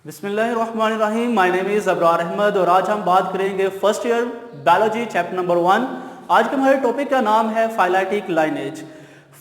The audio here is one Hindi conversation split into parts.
बिस्मिल्लाहिर्रहमानिर्रहीम। My name is Abrar Ahmed और आज हम बात करेंगे first year biology chapter number 1। आज के हमारे टॉपिक का नाम है फाइलेटिक लाइनेज।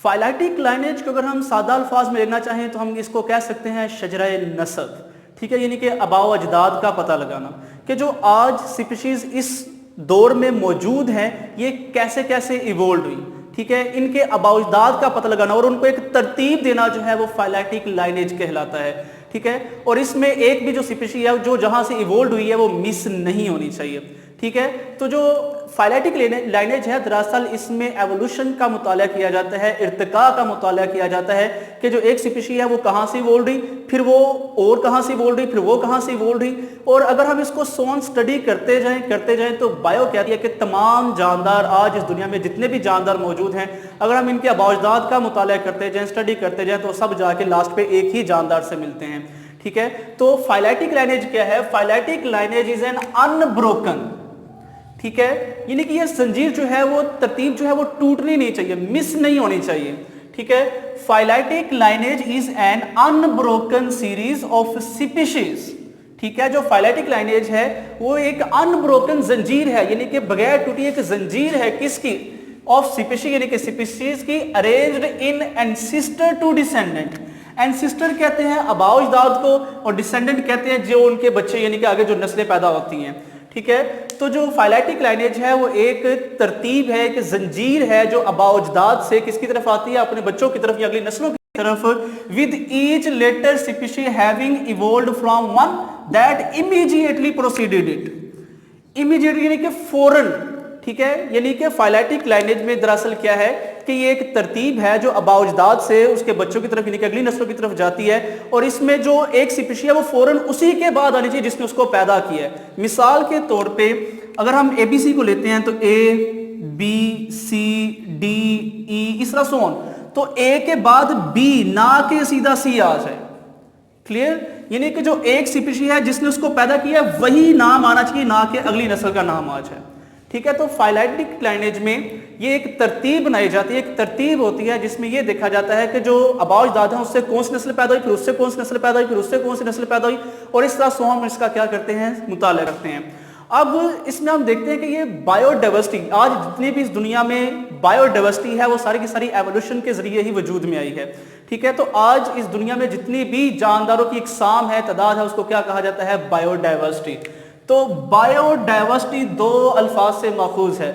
फाइलेटिक लाइनेज को अगर हम सादा अल्फाज में लेना चाहें तो हम इसको कह सकते हैं शजरे नस्ब, ठीक है, यानी कि आबाओ अजदाद का पता लगाना कि जो आज स्पीशीज इस दौर में मौजूद हैं ये कैसे कैसे इवोल्व हुई, ठीक है, इनके आबाओ अजदाद का पता लगाना और उनको एक तरतीब देना जो है वो फाइलेटिक लाइनेज कहलाता है, ठीक है। और इसमें एक भी जो स्पीशी है जो जहां से इवोल्व हुई है वो मिस नहीं होनी चाहिए, ठीक है। तो जो फाइलेटिक लाइनेज है दरअसल इसमें एवोल्यूशन का मुताला किया जाता है, इर्तिका का मुताला किया जाता है कि जो एक स्पीशी है वो कहाँ से इवोल्व हुई, फिर वो और कहाँ से इवोल्व हुई, फिर वो कहाँ से इवोल्व हुई। और अगर हम इसको सोन स्टडी करते जाएं तो बायो कहती है कि तमाम जानदार आज इस दुनिया में जितने भी जानदार मौजूद हैं अगर हम इनके आबाओ-अजदाद का मुताला करते जाएं, स्टडी करते जाएं तो सब जाके लास्ट पे एक ही जानदार से मिलते हैं, ठीक है। तो फाइलेटिक लाइनेज क्या है? Phyletic lineage is an unbroken, ठीक है, यानी कि ये जंजीर जो है वो तरतीब जो है वो टूटनी नहीं चाहिए, मिस नहीं होनी चाहिए, ठीक है। Phyletic lineage is an unbroken series of species, ठीक है। जो फाइलेटिक लाइनेज है वो एक अनब्रोकन जंजीर है, यानी कि बगैर टूटी एक जंजीर है किसकी? ऑफ स्पीशीज, यानी कि स्पीशीज की arranged in ancestor to descendant. Ancestor कहते हैं आबाओ अजदाद को और डिसेंडेंट कहते हैं जो उनके बच्चे यानी कि आगे जो नस्लें पैदा होती हैं, ठीक है। तो जो फाइलेटिक लाइनेज है वो एक तरतीब है, एक जंजीर है जो आबाओ अजदाद से किसकी तरफ आती है? अपने बच्चों की तरफ या अगली नस्लों की तरफ। With each later species having evolved from one that immediately preceded it. Immediately यानी कि फौरन, ठीक है, यानी कि फाइलेटिक लाइनेज में दरअसल क्या है कि ये एक तरतीब है जो आबाओ अजदाद से उसके बच्चों की तरफ यानी कि अगली नस्लों की तरफ जाती है और इसमें जो एक स्पीशी है वो फौरन उसी के बाद आनी चाहिए जिसने उसको पैदा किया है। मिसाल के तौर पे अगर हम ABC को लेते हैं तो A, B, C, D, E इस तरह से तो A के बाद B ना के सीधा C आ जाए, क्लियर, यानी कि जो एक स्पीशी है जिसने उसको पैदा किया वही नाम आना चाहिए, ना कि अगली नस्ल का नाम आ जाए, ठीक है। तो फाइलेटिक लाइनेज में ये एक तरतीब बनाई जाती है, एक तरतीब होती है जिसमें ये देखा जाता है कि जो आबाओ अजदाद हैं उससे कौन सी नस्ल पैदा हुई, फिर उससे कौन सी नस्ल पैदा हुई, फिर उससे कौन सी नस्ल पैदा हुई और इस तरह से हम इसका क्या करते हैं? मुताला करते हैं। अब इसमें हम देखते हैं कि ये बायोडाइवर्सिटी आज जितनी भी इस दुनिया में बायोडाइवर्सिटी है वो सारी की सारी एवोल्यूशन के जरिए ही वजूद में आई है, ठीक है। तो आज इस दुनिया में जितनी भी जानदारों की इकसाम है, तादाद है, उसको क्या कहा जाता है? बायोडाइवर्सिटी। तो बायोडाइवर्सिटी दो अल्फाज से माखूज है।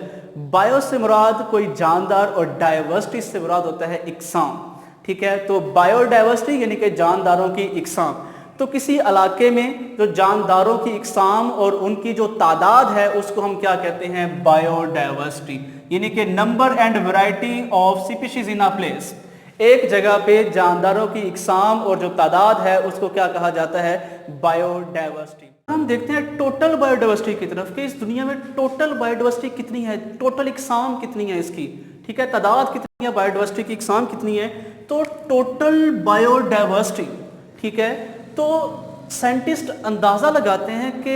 बायो से मुराद कोई जानदार और डाइवर्सिटी से मुराद होता है इकसाम, ठीक है। तो बायोडाइवर्सिटी यानी कि जानदारों की इकसाम। तो किसी इलाके में जो जानदारों की इकसाम और उनकी जो तादाद है उसको हम क्या कहते हैं? बायोडाइवर्सिटी, यानी कि number and variety of species in a place. एक जगह पे जानदारों की इकसाम और जो तादाद है उसको क्या कहा जाता है? बायोडाइवर्सिटी। हम देखते हैं टोटल बायोडाइवर्सिटी की तरफ कि इस दुनिया में टोटल बायोडाइवर्सिटी कितनी है, टोटल इकसाम कितनी है इसकी, ठीक है, तादाद कितनी है, बायोडाइवर्सिटी की इकसाम कितनी है। तो टोटल बायोडाइवर्सिटी, ठीक है, तो साइंटिस्ट अंदाज़ा लगाते हैं कि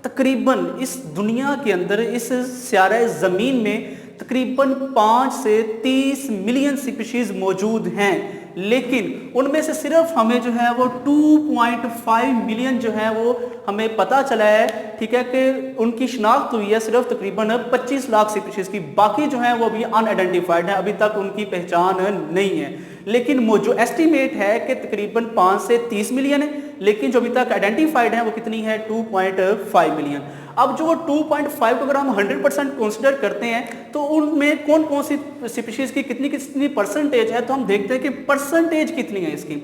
तकरीबन इस दुनिया के अंदर इस स्यारे ज़मीन में तकरीबन 5 से 30 मिलियन स्पीशीज़ मौजूद हैं, लेकिन उनमें से सिर्फ हमें जो है वो 2.5 मिलियन जो है वो हमें पता चला है, ठीक है, कि उनकी शिनाख्त हुई है सिर्फ तकरीबन 25 लाख स्पीशीज़ की। बाकी जो है वो अभी अनआइडेंटिफाइड है, अभी तक उनकी पहचान नहीं है। लेकिन जो एस्टीमेट है कि तकरीबन 5 से 30 मिलियन है, लेकिन जो अभी तक आइडेंटिफाइड है वो कितनी है? 2.5 मिलियन। अब जो 2.5 को अगर हम 100% कंसिडर करते हैं तो उनमें कौन कौन सी स्पीशीज की कितनी कितनी परसेंटेज है, तो हम देखते हैं कि परसेंटेज कितनी है इसकी।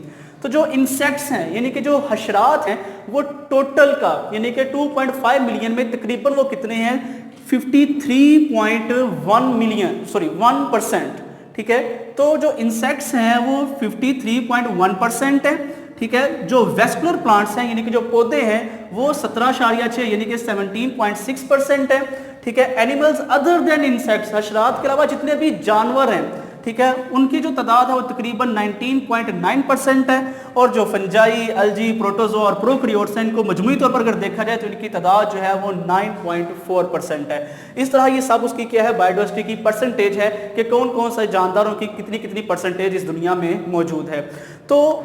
तो जो इंसेक्ट्स हैं यानी कि जो हशरात हैं वो टोटल का यानी कि 2.5 मिलियन में तकरीबन वो कितने हैं? 53.1 मिलियन, सॉरी 1%, ठीक है। तो जो इंसेक्ट्स हैं वो 53.1% है, ठीक है। जो वेस्कुलर प्लांट्स हैं यानी कि जो पौधे हैं वो 17.6 यानी कि 17.6% है, ठीक है। एनिमल्स अदर देन इंसेक्ट्स, हशरात के अलावा जितने भी जानवर हैं, ठीक है, उनकी जो तादाद है वो तकरीबन 19.9% है। और जो फंजाई, अल्जी, प्रोटोजो और प्रोकैरियोट्स हैं इनको मजमूई तौर पर अगर देखा जाए तो इनकी तादाद जो है वो 9.4% है। इस तरह ये सब उसकी क्या है? बायोडाइवर्सिटी की परसेंटेज है कि कौन कौन से जानदारों की कितनी कितनी परसेंटेज इस दुनिया में मौजूद है। तो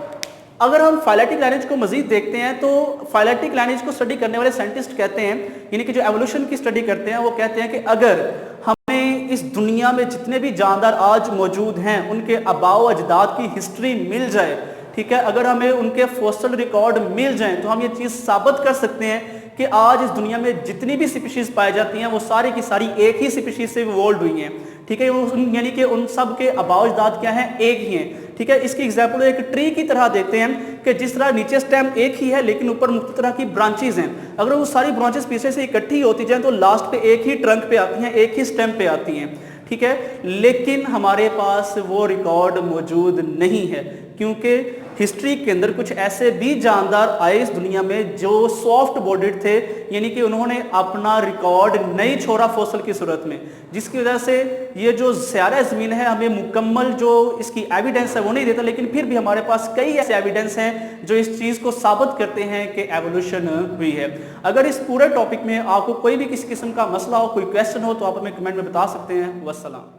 अगर हम फाइलेटिक लाइनेज को मजीद देखते हैं तो फाइलेटिक लाइनेज को स्टडी करने वाले साइंटिस्ट कहते हैं, यानी कि जो एवोल्यूशन की स्टडी करते हैं, वो कहते हैं कि अगर हमें इस दुनिया में जितने भी जानदार आज मौजूद हैं उनके आबाओ अजदाद की हिस्ट्री मिल जाए, ठीक है, अगर हमें उनके फॉसिल रिकॉर्ड मिल जाएं तो हम ये चीज़ साबित कर सकते हैं कि आज इस दुनिया में जितनी भी स्पीशीज पाई जाती हैं वो सारी की सारी एक ही स्पीशीज से इवॉल्व हुई हैं, ठीक है, यानी कि उन सब के आबाओ अजदाद क्या हैं, एक ही हैं, ठीक है। इसकी एग्जांपल एक ट्री की तरह देते हैं कि जिस तरह नीचे स्टेम एक ही है लेकिन ऊपर मुख्तलिफ तरह की ब्रांचेज हैं, अगर वो सारी ब्रांचेस पीछे से इकट्ठी होती जाएं तो लास्ट पे एक ही ट्रंक पे आती हैं, एक ही स्टेम पे आती हैं, ठीक है। लेकिन हमारे पास वो रिकॉर्ड मौजूद नहीं है क्योंकि हिस्ट्री के अंदर कुछ ऐसे भी जानदार आए इस दुनिया में जो सॉफ्ट बॉडीड थे, यानी कि उन्होंने अपना रिकॉर्ड नहीं छोड़ा फॉसिल की सूरत में, जिसकी वजह से ये जो सारा ज़मीन है हमें मुकम्मल जो इसकी एविडेंस है वो नहीं देता, लेकिन फिर भी हमारे पास कई ऐसे एविडेंस हैं जो इस चीज़ को साबित करते हैं कि एवोल्यूशन हुई है। अगर इस पूरे टॉपिक में आपको कोई भी किसी किस्म का मसला हो, कोई क्वेश्चन हो तो आप हमें कमेंट में बता सकते हैं। वस्सलाम।